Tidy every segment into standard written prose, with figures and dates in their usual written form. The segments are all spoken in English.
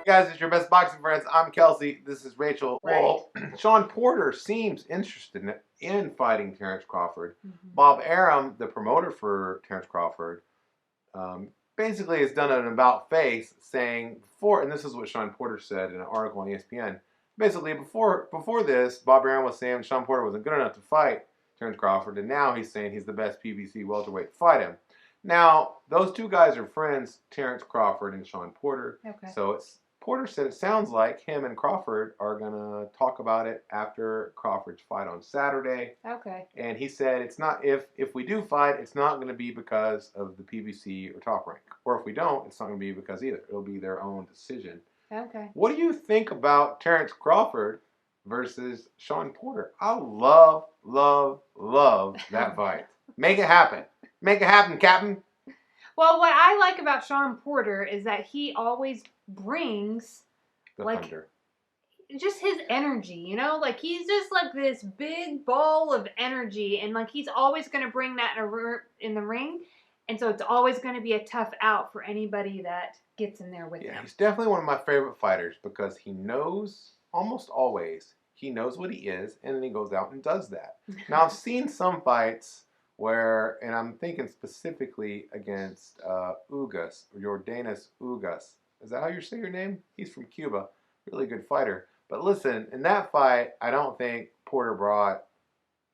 Guys, it's your best boxing friends. I'm Kelsey. This is Rachel. Right. Well, Shawn Porter seems interested in fighting Terence Crawford. Mm-hmm. Bob Arum, the promoter for Terence Crawford, basically has done an about-face saying before, and this is what Shawn Porter said in an article on ESPN. Basically, before this, Bob Arum was saying Shawn Porter wasn't good enough to fight Terence Crawford, and now he's saying he's the best PBC welterweight to fight him. Now, those two guys are friends, Terence Crawford and Shawn Porter. Okay. So Porter said it sounds like him and Crawford are going to talk about it after Crawford's fight on Saturday. Okay. And he said it's not, if we do fight, it's not going to be because of the PBC or Top Rank. Or if we don't, it's not going to be because either. It'll be their own decision. Okay. What do you think about Terence Crawford versus Shawn Porter? I love that fight. Make it happen. Make it happen, Captain. Well, what I like about Shawn Porter is that he always brings Thunder. Just his energy, you know? Like he's just like this big ball of energy, and like he's always going to bring that in the ring. And so it's always going to be a tough out for anybody that gets in there with him. Yeah, he's definitely one of my favorite fighters because he knows, almost always, he knows what he is, and then he goes out and does that. Now, I've seen some fights where, and I'm thinking specifically against Ugas, Jordanis Ugas. Is that how you say your name? He's from Cuba. Really good fighter. But listen, in that fight, I don't think Porter brought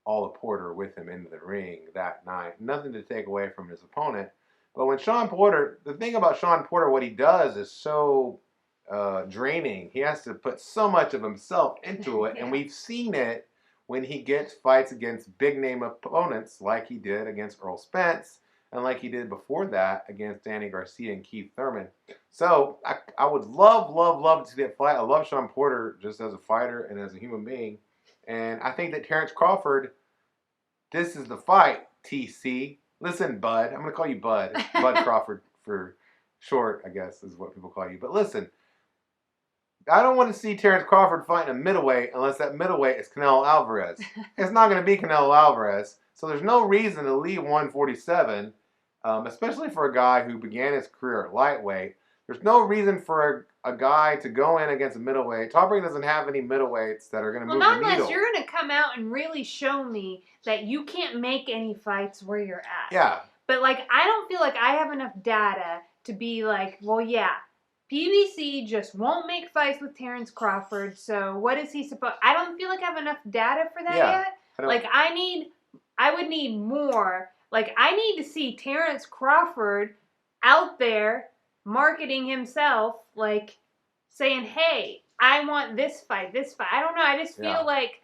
all of Porter with him into the ring that night. Nothing to take away from his opponent. But when Shawn Porter, the thing about Shawn Porter, what he does is so draining. He has to put so much of himself into it. Yeah. And we've seen it when he gets fights against big-name opponents like he did against Earl Spence and like he did before that against Danny Garcia and Keith Thurman. So I would love to see that fight. I love Shawn Porter just as a fighter and as a human being. And I think that Terence Crawford, this is the fight, TC. Listen, Bud. I'm going to call you Bud. Bud Crawford for short, I guess, is what people call you. But listen, I don't want to see Terence Crawford fighting a middleweight unless that middleweight is Canelo Alvarez. It's not going to be Canelo Alvarez. So there's no reason to leave 147, especially for a guy who began his career at lightweight. There's no reason for a guy to go in against a middleweight. Top Rank doesn't have any middleweights that are going to move the needle. Well, not unless you're going to come out and really show me that you can't make any fights where you're at. Yeah. But, like, I don't feel like I have enough data to be like, well, yeah, PBC just won't make fights with Terence Crawford, so what is he supposed... I don't feel like I have enough data for that yet. Like, I would need more. Like, I need to see Terence Crawford out there marketing himself, like, saying, hey, I want this fight. I don't know. I just feel like...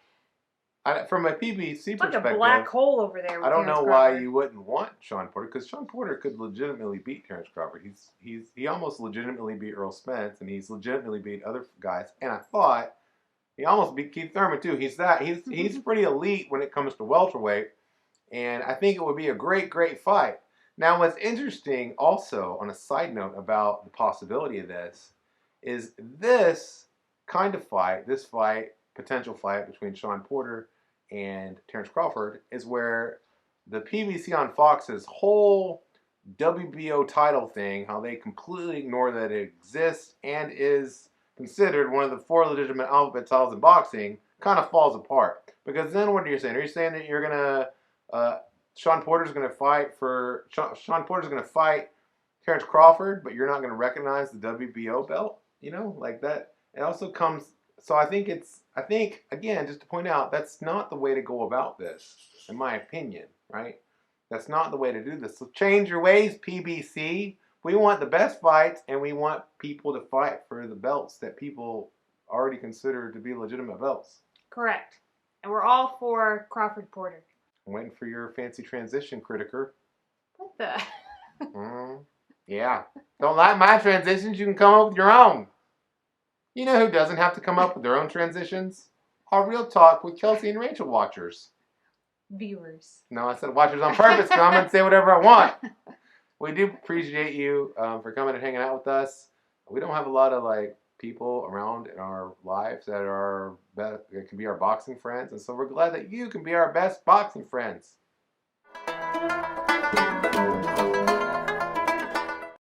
from a PBC perspective... like a black hole over there with I don't Terence know Crawford. why you wouldn't want Shawn Porter, because Shawn Porter could legitimately beat Terence Crawford. He almost legitimately beat Earl Spence, and he's legitimately beat other guys. And I thought he almost beat Keith Thurman, too. He's pretty elite when it comes to welterweight. And I think it would be a great fight. Now, what's interesting also, on a side note about the possibility of this, is this kind of fight, potential fight between Shawn Porter and Terence Crawford, is where the PBC on Fox's whole WBO title thing, how they completely ignore that it exists and is considered one of the 4 legitimate alphabet titles in boxing, kind of falls apart. Because then what are you saying? Are you saying that you're going to... Shawn Porter's going to fight Terence Crawford, but you're not going to recognize the WBO belt? You know, like that. It also comes. So I think again, just to point out, that's not the way to go about this, in my opinion. Right? That's not the way to do this. So change your ways, PBC. We want the best fights, and we want people to fight for the belts that people already consider to be legitimate belts. Correct. And we're all for Crawford Porter. I'm waiting for your fancy transition, critiker. What the? Yeah. Don't like my transitions, you can come up with your own. You know who doesn't have to come up with their own transitions? Our Real Talk with Kelsey and Rachel watchers. Viewers. No, I said watchers on purpose, because I'm going to say whatever I want. We do appreciate you for coming and hanging out with us. We don't have a lot of, people around in our lives that can be our boxing friends, and so we're glad that you can be our best boxing friends.